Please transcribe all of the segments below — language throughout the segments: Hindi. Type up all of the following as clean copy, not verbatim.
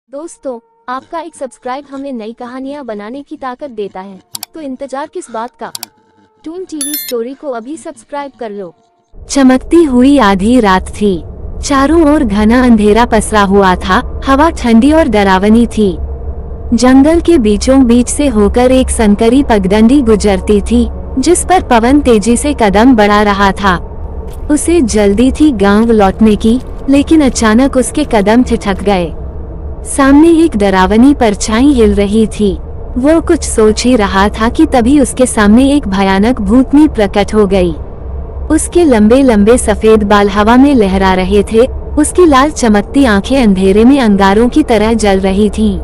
दोस्तों, आपका एक सब्सक्राइब हमें नई कहानियाँ बनाने की ताकत देता है, तो इंतजार किस बात का। टून टीवी स्टोरी को अभी सब्सक्राइब कर लो। चमकती हुई आधी रात थी। चारों ओर घना अंधेरा पसरा हुआ था। हवा ठंडी और डरावनी थी। जंगल के बीचों बीच से होकर एक संकरी पगडंडी गुजरती थी, जिस पर पवन तेजी से कदम बढ़ा रहा था। उसे जल्दी थी गांव लौटने की, लेकिन अचानक उसके कदम ठिठक गए। सामने एक डरावनी परछाई हिल रही थी। वो कुछ सोच ही रहा था कि तभी उसके सामने एक भयानक भूतनी प्रकट हो गई। उसके लंबे लंबे सफेद बाल हवा में लहरा रहे थे। उसकी लाल चमकती आंखें अंधेरे में अंगारों की तरह जल रही थीं।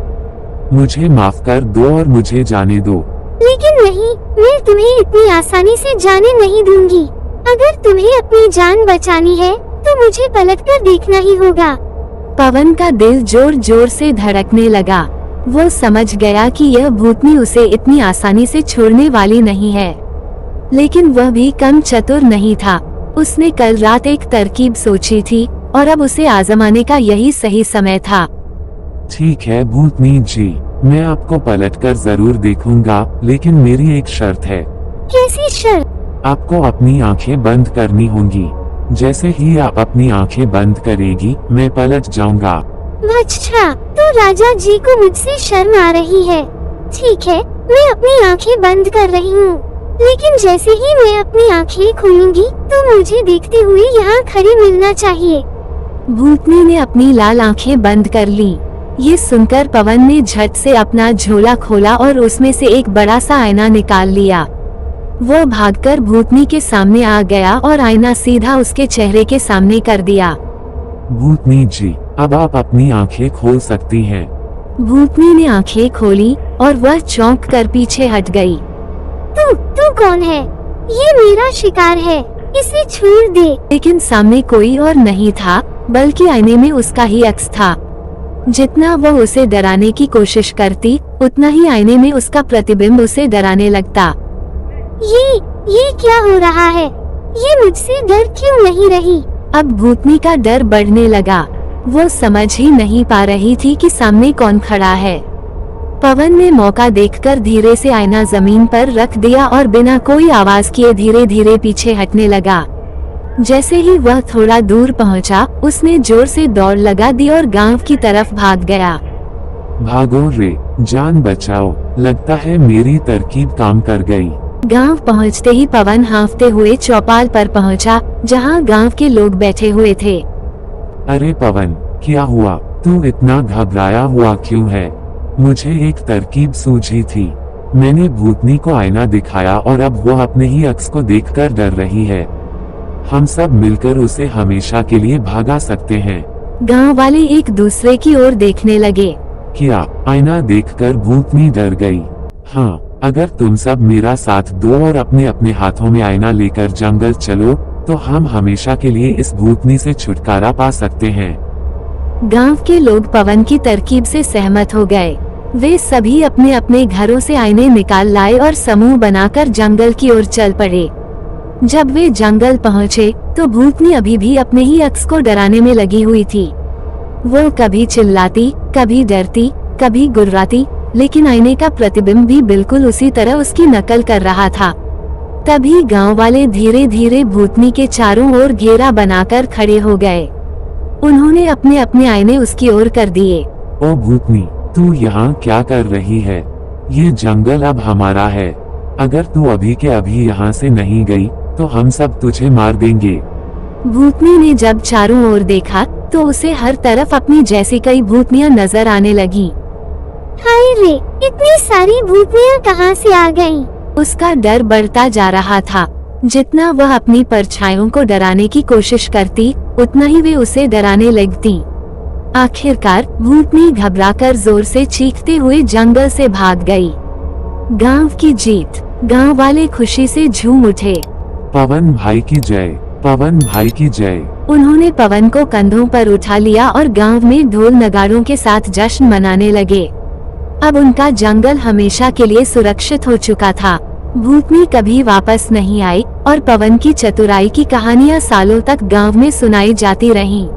मुझे माफ कर दो और मुझे जाने दो। लेकिन नहीं, मैं तुम्हें इतनी आसानी से जाने नहीं दूंगी। अगर तुम्हें अपनी जान बचानी है तो मुझे पलटकर देखना ही होगा। पवन का दिल जोर जोर से धड़कने लगा। वो समझ गया कि यह भूतनी उसे इतनी आसानी से छोड़ने वाली नहीं है, लेकिन वह भी कम चतुर नहीं था। उसने कल रात एक तरकीब सोची थी और अब उसे आजमाने का यही सही समय था। ठीक है भूतनी जी, मैं आपको पलटकर जरूर देखूंगा, लेकिन मेरी एक शर्त है। कैसी शर्त? आपको अपनी आंखें बंद करनी होंगी। जैसे ही आप अपनी आंखें बंद करेगी, मैं पलट जाऊंगा। अच्छा, तो राजा जी को मुझसे शर्म आ रही है। ठीक है, मैं अपनी आंखें बंद कर रही हूँ, लेकिन जैसे ही मैं अपनी आंखें खोलूंगी तो मुझे देखते हुए यहाँ खड़ी मिलना चाहिए। भूतनी ने अपनी लाल आंखें बंद कर ली। ये सुनकर पवन ने झट से अपना झोला खोला और उसमें से एक बड़ा सा आईना निकाल लिया। वो भागकर भूतनी के सामने आ गया और आईना सीधा उसके चेहरे के सामने कर दिया। भूतनी जी, अब आप अपनी आंखें खोल सकती हैं। भूतनी ने आंखें खोली और वह चौंक कर पीछे हट गई। तू कौन है? ये मेरा शिकार है, इसे छोड़ दे। लेकिन सामने कोई और नहीं था, बल्कि आईने में उसका ही अक्स था। जितना वह उसे डराने की कोशिश करती, उतना ही आईने में उसका प्रतिबिंब उसे डराने लगता। ये क्या हो रहा है? ये मुझसे डर क्यों नहीं रही? अब भूतनी का डर बढ़ने लगा। वो समझ ही नहीं पा रही थी कि सामने कौन खड़ा है। पवन ने मौका देखकर धीरे से आईना जमीन पर रख दिया और बिना कोई आवाज किए धीरे धीरे पीछे हटने लगा। जैसे ही वह थोड़ा दूर पहुंचा, उसने जोर से दौड़ लगा दी और गांव की तरफ भाग गया। भागो रे, जान बचाओ। लगता है मेरी तरकीब काम कर गई। गांव पहुंचते ही पवन हांफते हुए चौपाल पर पहुंचा, जहां गांव के लोग बैठे हुए थे। अरे पवन, क्या हुआ? तू इतना घबराया हुआ क्यों है? मुझे एक तरकीब सूझी थी। मैंने भूतनी को आईना दिखाया और अब वो अपने ही अक्स को देखकर डर रही है। हम सब मिलकर उसे हमेशा के लिए भगा सकते हैं। गांव वाले एक दूसरे की ओर देखने लगे। क्या आईना देखकर भूतनी डर गई? हाँ, अगर तुम सब मेरा साथ दो और अपने अपने हाथों में आईना लेकर जंगल चलो, तो हम हमेशा के लिए इस भूतनी से छुटकारा पा सकते हैं। गांव के लोग पवन की तरकीब से सहमत हो गए। वे सभी अपने अपने घरों से आईने निकाल लाए और समूह बनाकर जंगल की ओर चल पड़े। जब वे जंगल पहुंचे, तो भूतनी अभी भी अपने ही अक्स को डराने में लगी हुई थी। वो कभी चिल्लाती, कभी डरती, कभी गुर्राती, लेकिन आईने का प्रतिबिंब भी बिल्कुल उसी तरह उसकी नकल कर रहा था। तभी गांव वाले धीरे धीरे भूतनी के चारों ओर घेरा बनाकर खड़े हो गए। उन्होंने अपने अपने आईने उसकी ओर कर दिए। ओ भूतनी, तू यहाँ क्या कर रही है? ये जंगल अब हमारा है। अगर तू अभी के अभी यहाँ से नहीं गई, तो हम सब तुझे मार देंगे। भूतनी ने जब चारों ओर देखा, तो उसे हर तरफ अपनी जैसी कई भूतनियाँ नजर आने लगी। हाय रे, इतनी सारी भूतनियाँ कहाँ से आ गईं? उसका डर बढ़ता जा रहा था। जितना वह अपनी परछाइयों को डराने की कोशिश करती, उतना ही वे उसे डराने लगती। आखिरकार भूतनी घबराकर जोर से चीखते हुए जंगल से भाग गई। गांव की जीत। गांव वाले खुशी से झूम उठे। पवन भाई की जय, पवन भाई की जय। उन्होंने पवन को कंधों पर उठा लिया और गांव में ढोल नगाड़ों के साथ जश्न मनाने लगे। अब उनका जंगल हमेशा के लिए सुरक्षित हो चुका था। भूतनी कभी वापस नहीं आई और पवन की चतुराई की कहानियां सालों तक गांव में सुनाई जाती रहीं।